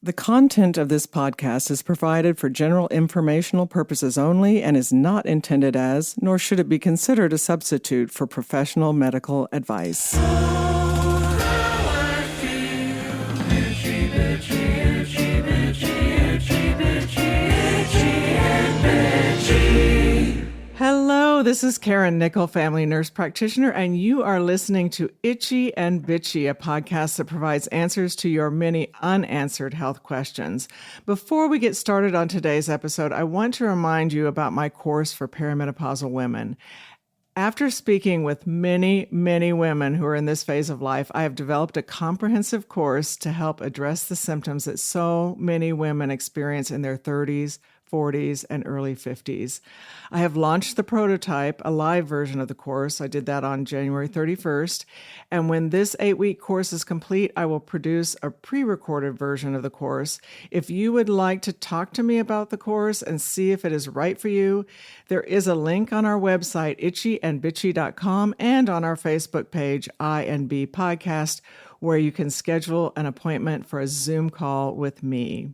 The content of this podcast is provided for general informational purposes only and is not intended as, nor should it be considered a substitute for professional medical advice. Hello, this is Karen Nickel, family nurse practitioner, and you are listening to Itchy and Bitchy, a podcast that provides answers to your many unanswered health questions. Before we get started on today's episode, I want to remind you about my course for perimenopausal women. After speaking with many, many women who are in this phase of life, I have developed a comprehensive course to help address the symptoms that so many women experience in their 30s, 40s, and early 50s. I have launched the prototype, a live version of the course. I did that on January 31st. And when this 8-week course is complete, I will produce a pre-recorded version of the course. If you would like to talk to me about the course and see if it is right for you, there is a link on our website, itchyandbitchy.com, and on our Facebook page, I&B Podcast, where you can schedule an appointment for a Zoom call with me.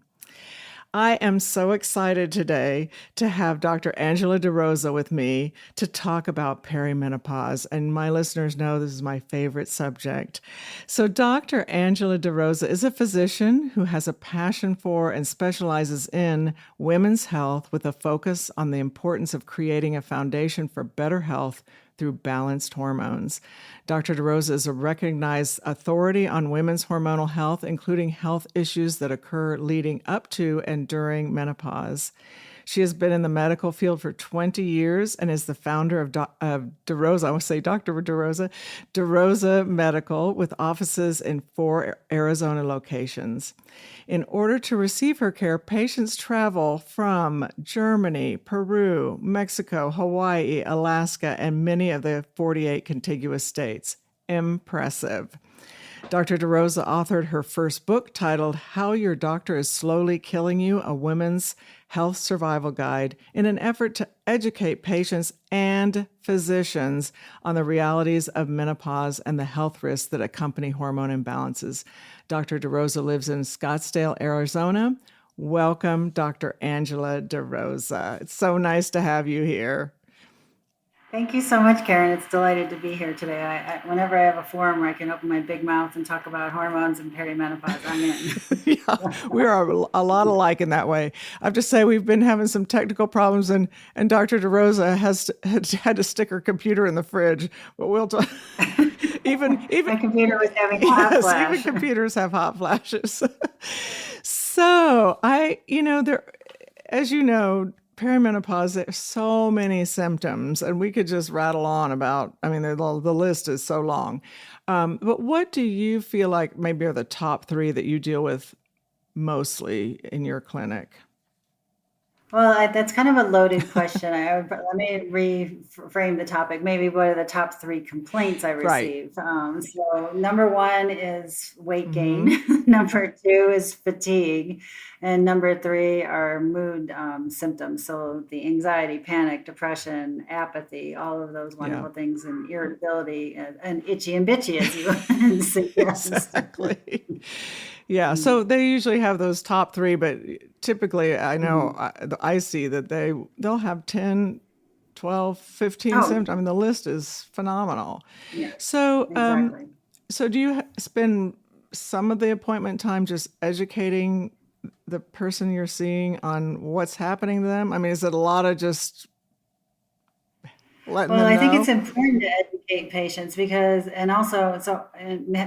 I am so excited today to have Dr. Angela DeRosa with me to talk about perimenopause. And my listeners know this is my favorite subject. So Dr. Angela DeRosa is a physician who has a passion for and specializes in women's health with a focus on the importance of creating a foundation for better health through balanced hormones. Dr. DeRosa is a recognized authority on women's hormonal health, including health issues that occur leading up to and during menopause. She has been in the medical field for 20 years and is the founder of DeRosa, I want to say Dr. DeRosa Medical, with offices in 4 Arizona locations. In order to receive her care, patients travel from Germany, Peru, Mexico, Hawaii, Alaska, and many of the 48 contiguous states. Impressive. Dr. DeRosa authored her first book titled How Your Doctor is Slowly Killing You, a Women's Health Survival Guide, in an effort to educate patients and physicians on the realities of menopause and the health risks that accompany hormone imbalances. Dr. DeRosa lives in Scottsdale, Arizona. Welcome, Dr. Angela DeRosa. It's so nice to have you here. Thank you so much, Karen. It's delighted to be here today. Whenever I have a forum where I can open my big mouth and talk about hormones and perimenopause, I'm in. Yeah, we are a lot alike in that way. I have to say we've been having some technical problems, and Dr. DeRosa has had to stick her computer in the fridge. But we'll talk. even my computer was having hot flash. Even computers have hot flashes. So there, as you know, perimenopause, there's so many symptoms, and we could just rattle on about, the list is so long. But what do you feel like maybe are the top 3 that you deal with mostly in your clinic? Well, that's kind of a loaded question. Let me reframe the topic. Maybe what are the top 3 complaints I receive? Right. So number 1 is weight gain. Number 2 is fatigue. And number 3 are mood symptoms. So the anxiety, panic, depression, apathy, all of those wonderful things, and irritability and itchy and bitchy, as you suggest. Exactly. Yeah, so they usually have those top 3, but typically I know I see that they'll have 10, 12, 15 symptoms. The list is phenomenal. Yeah, so, exactly. So do you spend some of the appointment time just educating the person you're seeing on what's happening to them? Is it a lot of just letting them know? I think it's important to educate patients and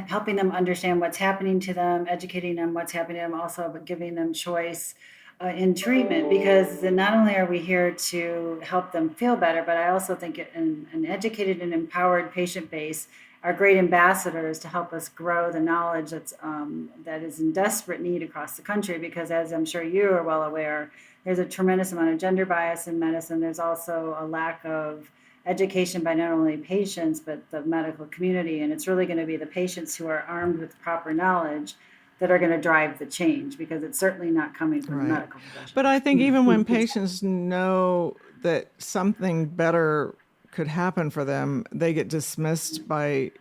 helping them understand what's happening to them, educating them what's happening to them, also but giving them choice in treatment, because not only are we here to help them feel better, but I also think an educated and empowered patient base are great ambassadors to help us grow the knowledge that is in desperate need across the country, because as I'm sure you are well aware, there's a tremendous amount of gender bias in medicine. There's also a lack of education by not only patients, but the medical community. And it's really going to be the patients who are armed with proper knowledge that are going to drive the change, because it's certainly not coming from the medical profession. But I think even when patients know that something better could happen for them, they get dismissed by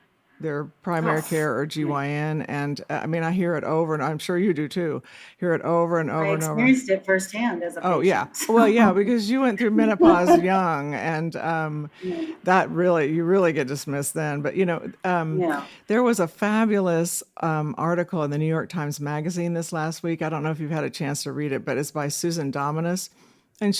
their primary Yes. care or GYN. And I mean, I hear it over, and I'm sure you do too. Hear it over and I over and over. experienced it firsthand as a Oh yeah. patient. Well, yeah, because you went through menopause young, and Yeah. you really get dismissed then. But Yeah. there was a fabulous article in the New York Times Magazine this last week. I don't know if you've had a chance to read it, but it's by Susan Dominus, and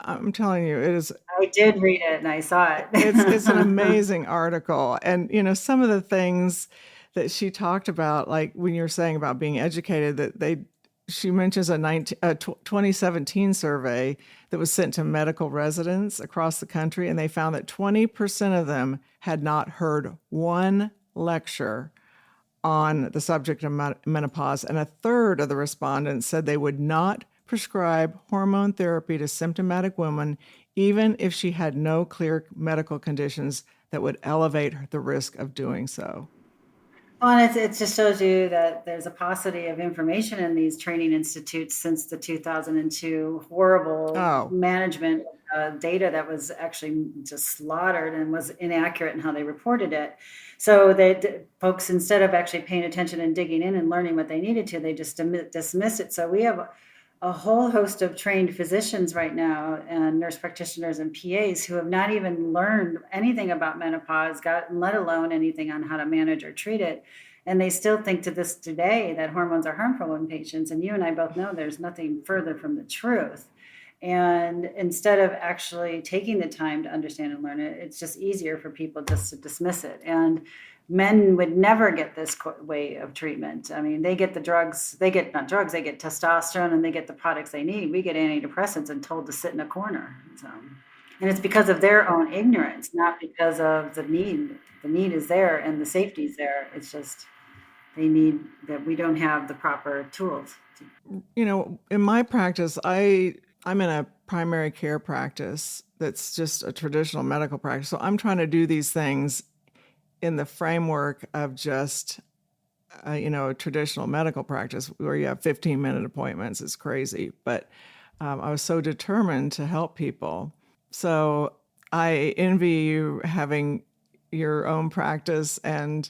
I'm telling you, it is. I did read it and I saw it. It's an amazing article, and some of the things that she talked about, like when you're saying about being educated, she mentions a 2017 survey that was sent to medical residents across the country, and they found that 20% of them had not heard one lecture on the subject of menopause, and a third of the respondents said they would not prescribe hormone therapy to symptomatic women, even if she had no clear medical conditions that would elevate the risk of doing so. Well, and it just shows you that there's a paucity of information in these training institutes since the 2002 horrible management data that was actually just slaughtered and was inaccurate in how they reported it. So folks, instead of actually paying attention and digging in and learning what they needed to, they just dismissed it. So we have a whole host of trained physicians right now and nurse practitioners and PAs who have not even learned anything about menopause, let alone anything on how to manage or treat it. And they still think to this today that hormones are harmful in patients. And you and I both know there's nothing further from the truth. And instead of actually taking the time to understand and learn it, it's just easier for people just to dismiss it. And men would never get this way of treatment. I mean, they get the drugs, they get testosterone and they get the products they need. We get antidepressants and told to sit in a corner. So, and it's because of their own ignorance, not because of the need. The need is there and the safety is there. It's just they need that we don't have the proper tools. In my practice, I'm in a primary care practice that's just a traditional medical practice. So I'm trying to do these things in the framework of just, a traditional medical practice where you have 15-minute appointments. It's crazy. But I was so determined to help people. So I envy you having your own practice and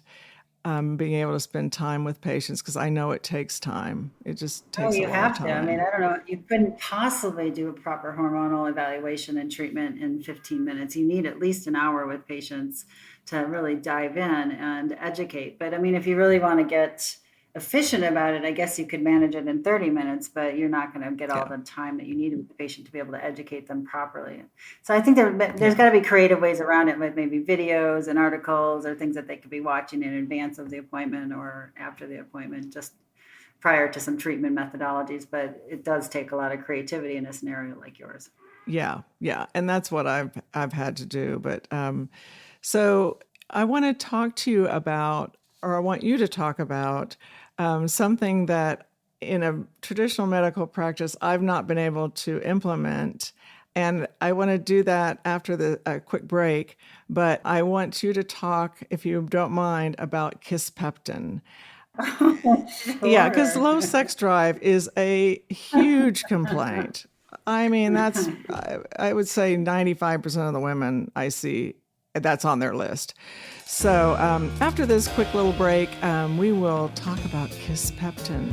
being able to spend time with patients, because I know it takes time. It just takes a lot of time. You have to. I mean, I don't know. You couldn't possibly do a proper hormonal evaluation and treatment in 15 minutes. You need at least an hour with patients to really dive in and educate. But I mean, if you really want to get efficient about it, I guess you could manage it in 30 minutes, but you're not going to get all the time that you need with the patient to be able to educate them properly. So I think there's got to be creative ways around it, with maybe videos and articles or things that they could be watching in advance of the appointment or after the appointment, just prior to some treatment methodologies. But it does take a lot of creativity in a scenario like yours. Yeah. And that's what I've had to do. But so I want to talk to you about, or I want you to talk about something that in a traditional medical practice I've not been able to implement. And I want to do that after the quick break. But I want you to talk, if you don't mind, about Kisspeptin. Sure. Yeah, because low sex drive is a huge complaint. I mean, I would say 95% of the women I see, that's on their list. So after this quick little break, we will talk about Kisspeptin.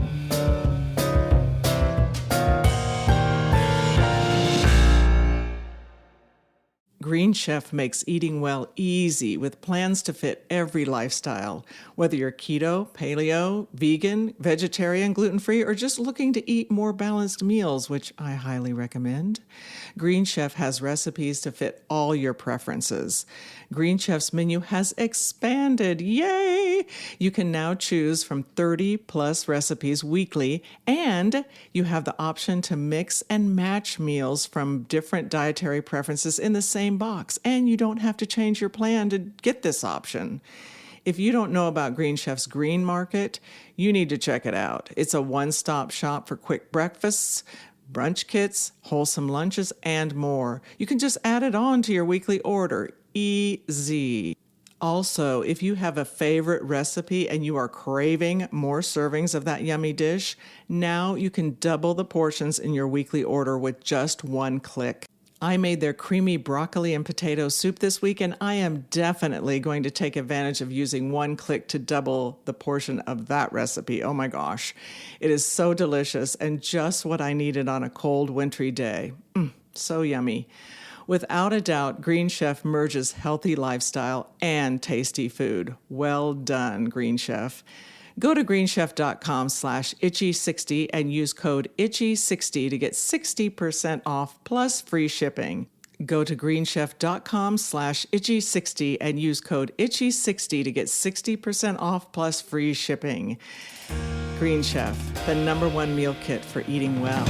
Green Chef makes eating well easy with plans to fit every lifestyle. Whether you're keto, paleo, vegan, vegetarian, gluten-free, or just looking to eat more balanced meals, which I highly recommend, Green Chef has recipes to fit all your preferences. Green Chef's menu has expanded. Yay! You can now choose from 30 plus recipes weekly, and you have the option to mix and match meals from different dietary preferences in the same box, and you don't have to change your plan to get this option. If you don't know about Green Chef's Green Market, you need to check it out. It's a one-stop shop for quick breakfasts, brunch kits, wholesome lunches, and more. You can just add it on to your weekly order. Easy. Also, if you have a favorite recipe and you are craving more servings of that yummy dish, now you can double the portions in your weekly order with just one click. I made their creamy broccoli and potato soup this week, and I am definitely going to take advantage of using one click to double the portion of that recipe. Oh my gosh, it is so delicious and just what I needed on a cold, wintry day. So yummy. Without a doubt, Green Chef merges healthy lifestyle and tasty food. Well done, Green Chef. Go to greenchef.com/itchy60 and use code itchy60 to get 60% off plus free shipping. Go to greenchef.com/itchy60 and use code itchy60 to get 60% off plus free shipping. Green Chef, the #1 meal kit for eating well.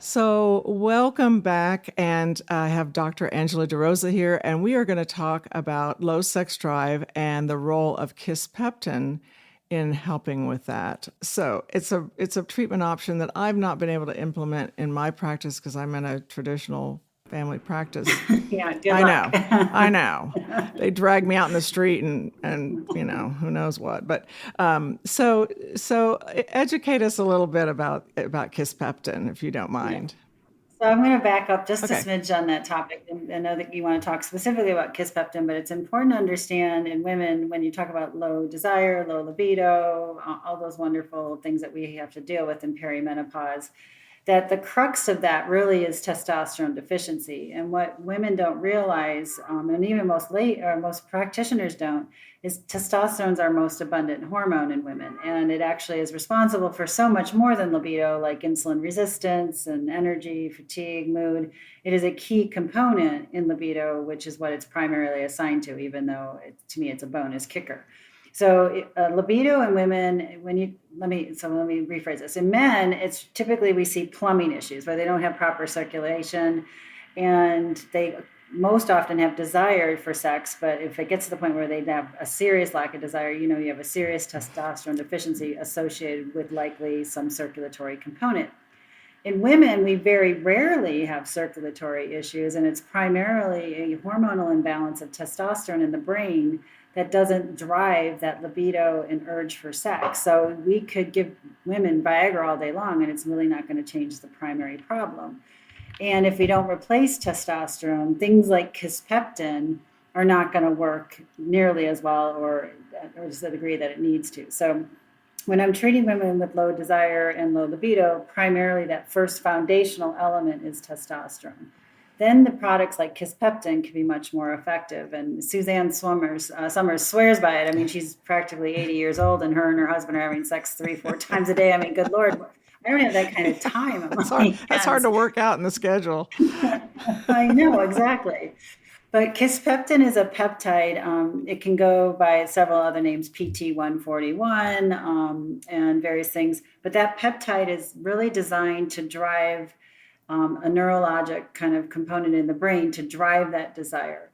So welcome back, and I have Dr. Angela DeRosa here, and we are going to talk about low sex drive and the role of kisspeptin in helping with that. So it's a treatment option that I've not been able to implement in my practice because I'm in a traditional family practice. Yeah, good luck. I know. They drag me out in the street and who knows what. But so educate us a little bit about kisspeptin, if you don't mind. So I'm going to back up just a smidge on that topic. And I know that you want to talk specifically about kisspeptin, but it's important to understand in women, when you talk about low desire, low libido, all those wonderful things that we have to deal with in perimenopause, that the crux of that really is testosterone deficiency. And what women don't realize, and even most practitioners don't, is testosterone is our most abundant hormone in women. And it actually is responsible for so much more than libido, like insulin resistance and energy, fatigue, mood. It is a key component in libido, which is what it's primarily assigned to, even though to me it's a bonus kicker. So libido in women, let me rephrase this. In men, it's typically we see plumbing issues where they don't have proper circulation, and they most often have desire for sex. But if it gets to the point where they have a serious lack of desire, you have a serious testosterone deficiency associated with likely some circulatory component. In women, we very rarely have circulatory issues, and it's primarily a hormonal imbalance of testosterone in the brain that doesn't drive that libido and urge for sex. So we could give women Viagra all day long, and it's really not going to change the primary problem. And if we don't replace testosterone, things like kisspeptin are not going to work nearly as well or to the degree that it needs to. So when I'm treating women with low desire and low libido, primarily that first foundational element is testosterone. Then the products like kisspeptin can be much more effective. And Suzanne Summers swears by it. I mean, she's practically 80 years old, and her husband are having sex 3-4 times a day. I mean, good Lord, I don't have that kind of time. That's hard to work out in the schedule. I know, exactly. But kisspeptin is a peptide. It can go by several other names, PT141 and various things. But that peptide is really designed to drive a neurologic kind of component in the brain to drive that desire.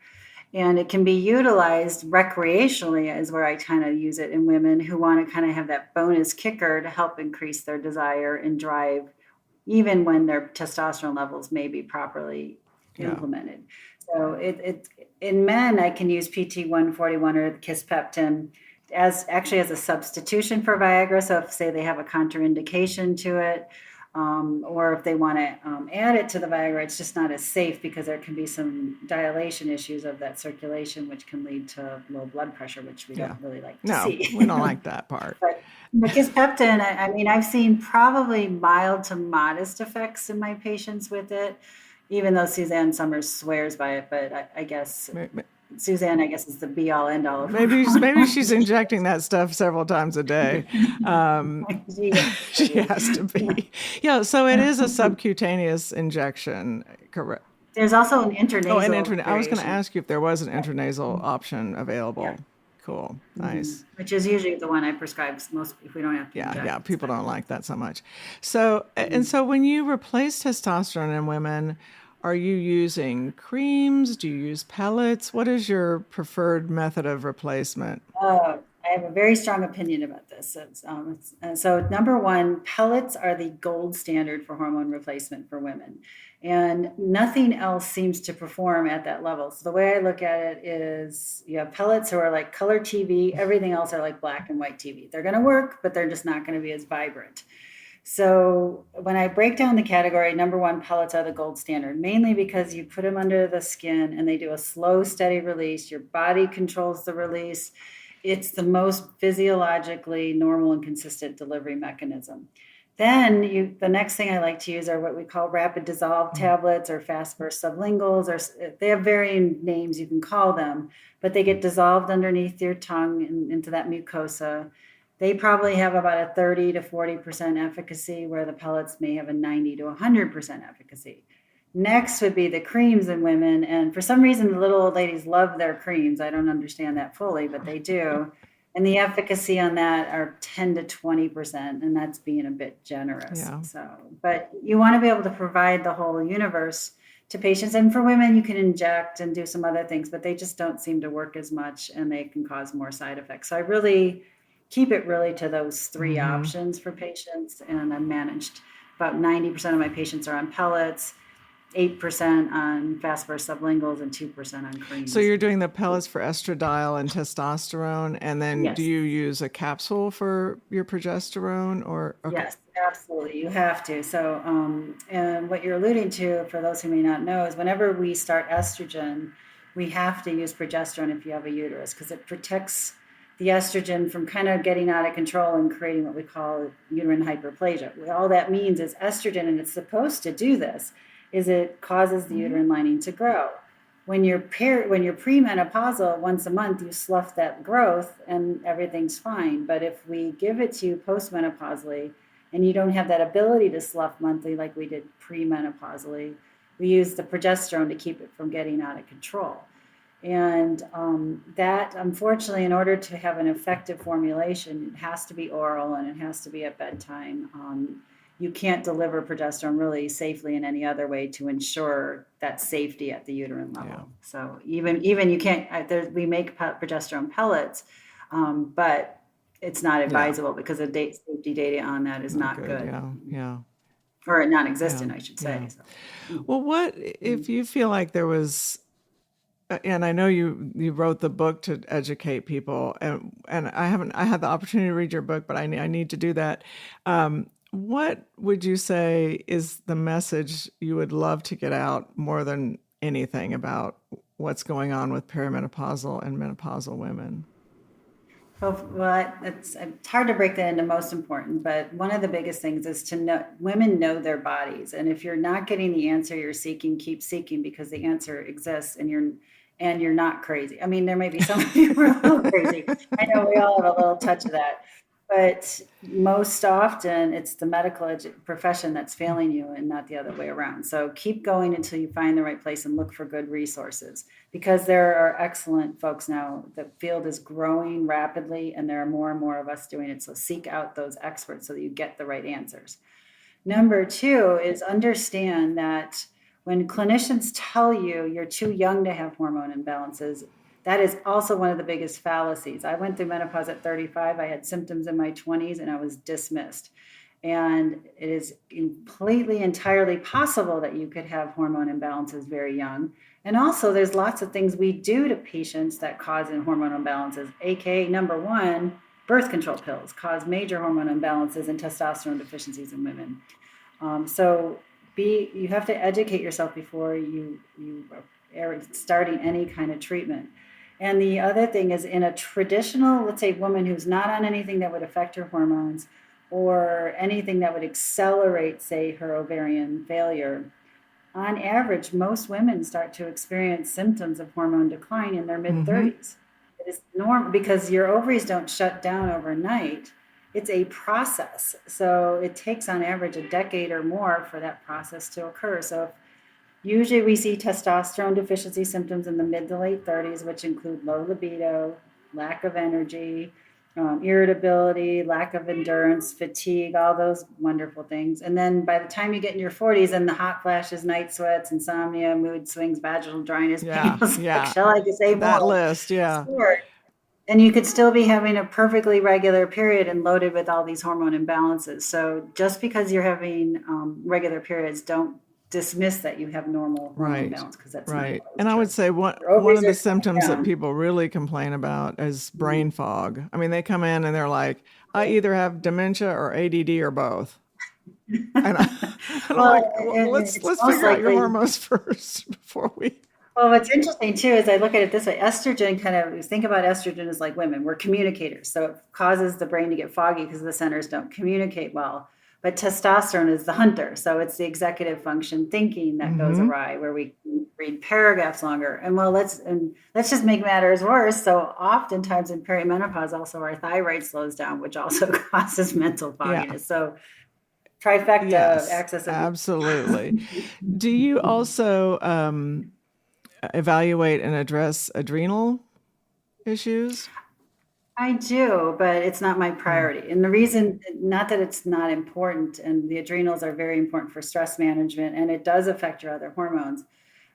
And it can be utilized recreationally, is where I kind of use it in women who want to kind of have that bonus kicker to help increase their desire and drive, even when their testosterone levels may be properly implemented. So in men, I can use PT141 or the kisspeptin as a substitution for Viagra. So if, say, they have a contraindication to it, or if they want to add it to the Viagra, it's just not as safe because there can be some dilation issues of that circulation, which can lead to low blood pressure, which we don't really like to see. No, we don't like that part. But kisspeptin, I mean, I've seen probably mild to modest effects in my patients with it, even though Suzanne Summers swears by it. But I guess Suzanne, is the be all end all. Maybe she's injecting that stuff several times a day. She has to be. Yeah. So it is a subcutaneous injection, correct? There's also an intranasal. Oh, I was going to ask you if there was an intranasal option available. Yeah. Cool. Nice. Which is usually the one I prescribe most if we don't have to. Yeah. People don't like that so much. So and so when you replace testosterone in women, are you using creams? Do you use pellets? What is your preferred method of replacement? I have a very strong opinion about this. So number one, pellets are the gold standard for hormone replacement for women. And nothing else seems to perform at that level. So the way I look at it is you have pellets who are like color TV. Everything else are like black and white TV. They're going to work, but they're just not going to be as vibrant. So when I break down the category, number one, pellets are the gold standard, mainly because you put them under the skin and they do a slow, steady release. Your body controls the release. It's the most physiologically normal and consistent delivery mechanism. Then the next thing I like to use are what we call rapid dissolve tablets or fast burst sublinguals, or they have varying names you can call them, but they get dissolved underneath your tongue into that mucosa. They probably have about a 30 to 40% efficacy, where the pellets may have a 90 to 100% efficacy. Next would be the creams in women. And for some reason, the little old ladies love their creams. I don't understand that fully, but they do. And the efficacy on that are 10 to 20%, and that's being a bit generous. Yeah. So, but you want to be able to provide the whole universe to patients. And for women, you can inject and do some other things, but they just don't seem to work as much, and they can cause more side effects. So I really keep it really to those three options for patients. And I've managed about 90% of my patients are on pellets, 8% on fast burst sublinguals, and 2% on creams. So you're doing the pellets for estradiol and testosterone, and then Yes. do you use a capsule for your progesterone, or? Okay. Yes, absolutely. You have to. So, and what you're alluding to, for those who may not know, is whenever we start estrogen, we have to use progesterone if you have a uterus, because it protects the estrogen from kind of getting out of control and creating what we call uterine hyperplasia. All that means is estrogen, and it's supposed to do this, is it causes the uterine lining to grow. When you're premenopausal, once a month you slough that growth and everything's fine. But if we give it to you postmenopausally and you don't have that ability to slough monthly like we did premenopausally, we use the progesterone to keep it from getting out of control. And that, unfortunately, in order to have an effective formulation, it has to be oral and it has to be at bedtime. You can't deliver progesterone really safely in any other way to ensure that safety at the uterine level. Yeah. So even you can't. We make progesterone pellets, but it's not advisable because the safety data on that is not good. Yeah. Or non-existent, I should say. Yeah. So. Well, what if you feel like there was? And I know you wrote the book to educate people, and I had the opportunity to read your book, but I need to do that. What would you say is the message you would love to get out more than anything about what's going on with perimenopausal and menopausal women? Well, it's hard to break that into most important, but one of the biggest things is to know women know their bodies. And if you're not getting the answer you're seeking, keep seeking, because the answer exists, and you're not crazy. I mean, there may be some people who are a little crazy. I know we all have a little touch of that. But most often, it's the medical profession that's failing you and not the other way around. So keep going until you find the right place and look for good resources, because there are excellent folks now. The field is growing rapidly, and there are more and more of us doing it. So seek out those experts so that you get the right answers. Number two is understand that when clinicians tell you you're too young to have hormone imbalances, that is also one of the biggest fallacies. I went through menopause at 35. I had symptoms in my 20s, and I was dismissed. And it is completely, entirely possible that you could have hormone imbalances very young. And also, there's lots of things we do to patients that cause hormone imbalances, aka number one, birth control pills cause major hormone imbalances and testosterone deficiencies in women. So you have to educate yourself before you are starting any kind of treatment. And the other thing is, in a traditional, let's say, woman who's not on anything that would affect her hormones or anything that would accelerate, say, her ovarian failure, on average, most women start to experience symptoms of hormone decline in their mid-30s. It is normal because your ovaries don't shut down overnight. It's a process. So it takes on average a decade or more for that process to occur. So usually we see testosterone deficiency symptoms in the mid to late 30s, which include low libido, lack of energy, irritability, lack of endurance, fatigue, all those wonderful things. And then by the time you get in your 40s, and the hot flashes, night sweats, insomnia, mood swings, vaginal dryness, painful sex, shall I just say that more? list, yeah. Sure. And you could still be having a perfectly regular period and loaded with all these hormone imbalances. So just because you're having regular periods, don't dismiss that you have normal hormone Right. balance, because that's not Right. always And I would true. say Your one ovaries of are the slowing symptoms that down. people really complain about is brain fog. I mean, they come in and they're like, I either have dementia or ADD or both. And, and I'm Well, like, well, it's let's most figure out your likely. hormones first before we. Well, what's interesting too is I look at it this way. Estrogen kind of, think about estrogen as like women. We're communicators. So it causes the brain to get foggy because the centers don't communicate well. But testosterone is the hunter. So it's the executive function thinking that goes Mm-hmm. awry, where we read paragraphs longer. And well, let's just make matters worse. So oftentimes in perimenopause, also our thyroid slows down, which also causes mental Yeah. fogginess. So trifecta Yes. access of. Absolutely. Do you also evaluate and address adrenal issues? I do, but it's not my priority. And the reason, not that it's not important, and the adrenals are very important for stress management, and it does affect your other hormones.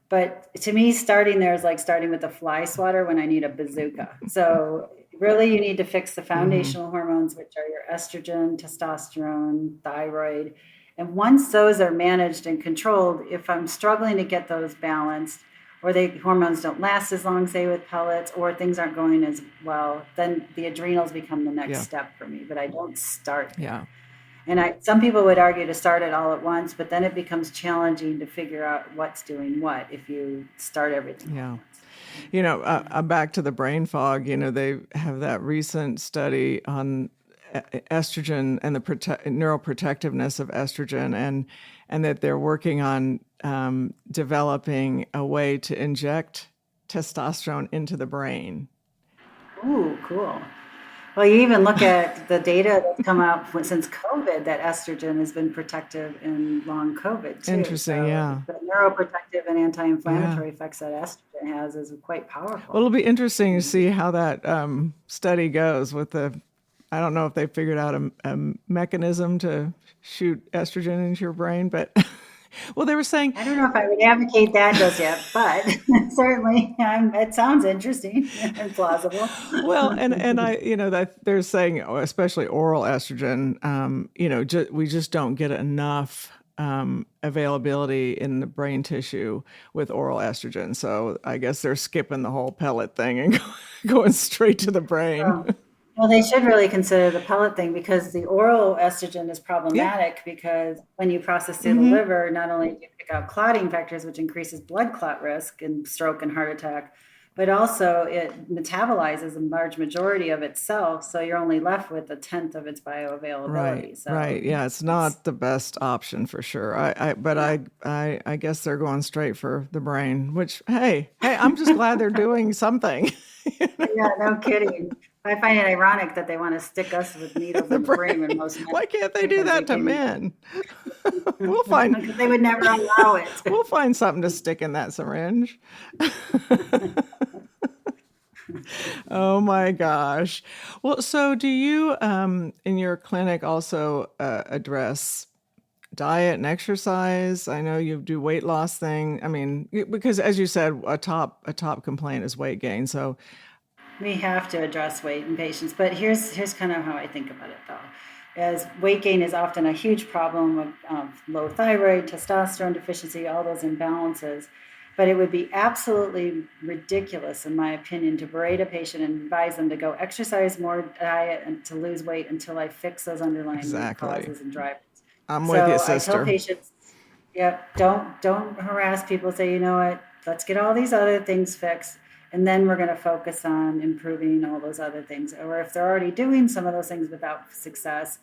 But to me, starting there is like starting with a fly swatter when I need a bazooka. So really, you need to fix the Mm-hmm. foundational hormones, which are your estrogen, testosterone, thyroid. And once those are managed and controlled, if I'm struggling to get those balanced, or the hormones don't last as long, say with pellets, or things aren't going as well, then the adrenals become the next Yeah. step for me. But I don't start Yeah. there. And some people would argue to start it all at once, but then it becomes challenging to figure out what's doing what if you start everything all at Yeah. once. Back to the brain fog, they have that recent study on estrogen and the neuroprotectiveness of estrogen, and that they're working on developing a way to inject testosterone into the brain. Ooh, cool. Well, you even look at the data that's come out since COVID, that estrogen has been protective in long COVID too. Interesting. So Yeah. the neuroprotective and Yeah. anti-inflammatory effects that estrogen has is quite Well, powerful. it'll be interesting to see how that study goes with the. I don't know if they figured out a mechanism to shoot estrogen into your brain, but well, they were saying, I don't know if I would advocate that just yet, but certainly it sounds interesting and plausible. well, and I, that they're saying, especially oral estrogen, we just don't get enough availability in the brain tissue with oral estrogen. So I guess they're skipping the whole pellet thing and going straight to the brain. Oh, well, they should really consider the pellet thing, because the oral estrogen is Yeah. problematic, because when you process through the Mm-hmm. liver, not only do you pick out clotting factors, which increases blood clot risk and stroke and heart attack, but also it metabolizes a large majority of itself. So you're only left with a tenth of its Right, bioavailability. So right. Yeah, it's it's, not the best option for sure. But no. I guess they're going straight for the brain. Which, hey, I'm just glad they're doing something. Yeah, no kidding. I find it ironic that they want to stick us with needles The in the brain when brain. most men, Why can't they do because they that to can, men? We'll find because they would never allow it. we'll find something to stick in that syringe. Oh my gosh. Well, so do you in your clinic also address diet and exercise? I know you do weight loss thing. I mean, because as you said, a top complaint is weight gain. So, We have to address weight in patients, but here's kind of how I think about it though. As weight gain is often a huge problem of low thyroid, testosterone deficiency, all those imbalances. But it would be absolutely ridiculous, in my opinion, to berate a patient and advise them to go exercise more, diet, and to lose weight until I fix those underlying root exactly. causes and drivers. I'm with you, So I tell sister. patients, yep, don't harass people. Say, you know what, let's get all these other things fixed, and then we're going to focus on improving all those other things. Or if they're already doing some of those things without success,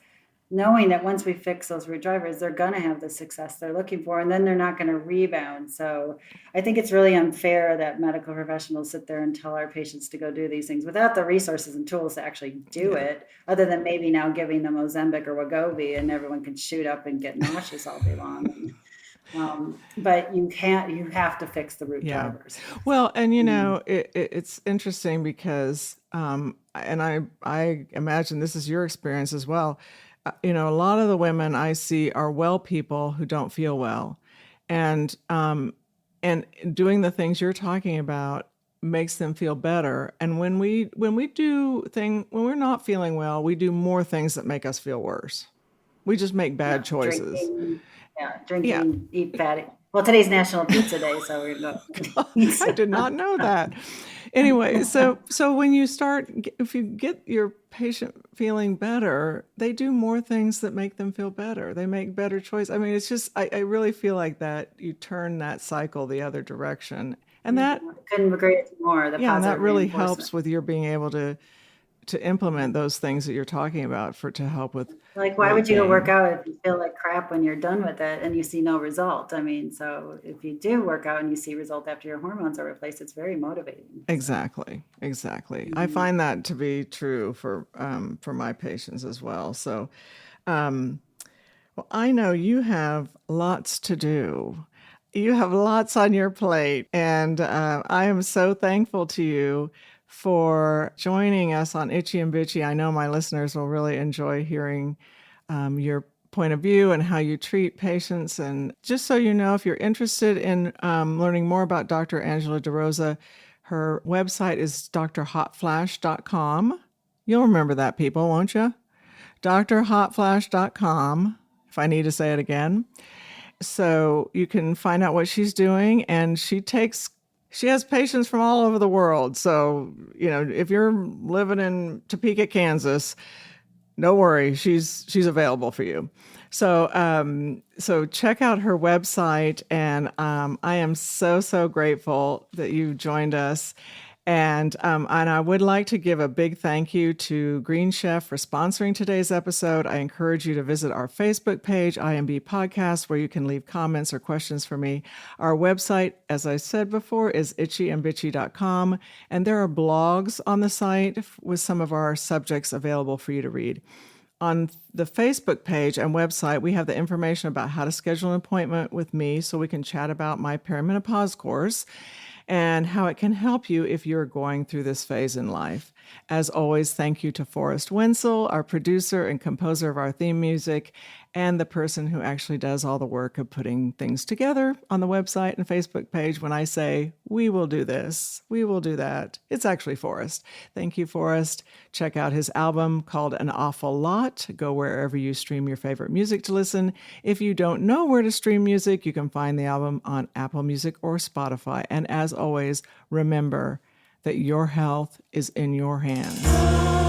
knowing that once we fix those root drivers, they're going to have the success they're looking for, and then they're not going to rebound. So I think it's really unfair that medical professionals sit there and tell our patients to go do these things without the resources and tools to actually do Yeah. it, other than maybe now giving them Ozempic or Wegovy, and everyone can shoot up and get nauseous all day long. But you have to fix the root Yeah. drivers. Well, and Mm. it's interesting because, and I imagine this is your experience as well. A lot of the women I see are well people who don't feel well, and doing the things you're talking about. makes them feel better. And when we're not feeling well, we do more things that make us feel worse. We just make bad choices. Drinking, eat fatty. Well, today's National Pizza Day, so we're going to go. I did not know that. Anyway, so when you start, if you get your patient feeling better, they do more things that make them feel better. They make better choices. I mean, it's just, I really feel like that you turn that cycle the other direction. And that couldn't agree with you more. And that really helps with your being able to implement those things that you're talking about to help with. Like, why would you go work out if you feel like crap when you're done with it and you see no result? I mean, so if you do work out and you see result after your hormones are replaced, it's very motivating. Exactly. Mm-hmm. I find that to be true for my patients as well. So, well, I know you have lots to do. You have lots on your plate, and I am so thankful to you for joining us on Itchy and Bitchy. I know my listeners will really enjoy hearing your point of view and how you treat patients. And just so you know, if you're interested in learning more about Dr. Angela DeRosa, her website is drhotflash.com. You'll remember that, people, won't you? drhotflash.com, if I need to say it again. So you can find out what she's doing, and she has patients from all over the world. So, if you're living in Topeka, Kansas, no worry, she's available for you. So, so check out her website, and I am so grateful that you joined us. And I would like to give a big thank you to Green Chef for sponsoring today's episode. I encourage you to visit our Facebook page, IMB Podcast, where you can leave comments or questions for me. Our website, as I said before, is itchyandbitchy.com, and there are blogs on the site with some of our subjects available for you to read. On the Facebook page and website, we have the information about how to schedule an appointment with me so we can chat about my perimenopause course and how it can help you if you're going through this phase in life. As always, thank you to Forrest Wenzel, our producer and composer of our theme music, and the person who actually does all the work of putting things together on the website and Facebook page. When I say, we will do this, we will do that, it's actually Forrest. Thank you, Forrest. Check out his album called An Awful Lot. Go wherever you stream your favorite music to listen. If you don't know where to stream music, you can find the album on Apple Music or Spotify. And as always, remember that your health is in your hands.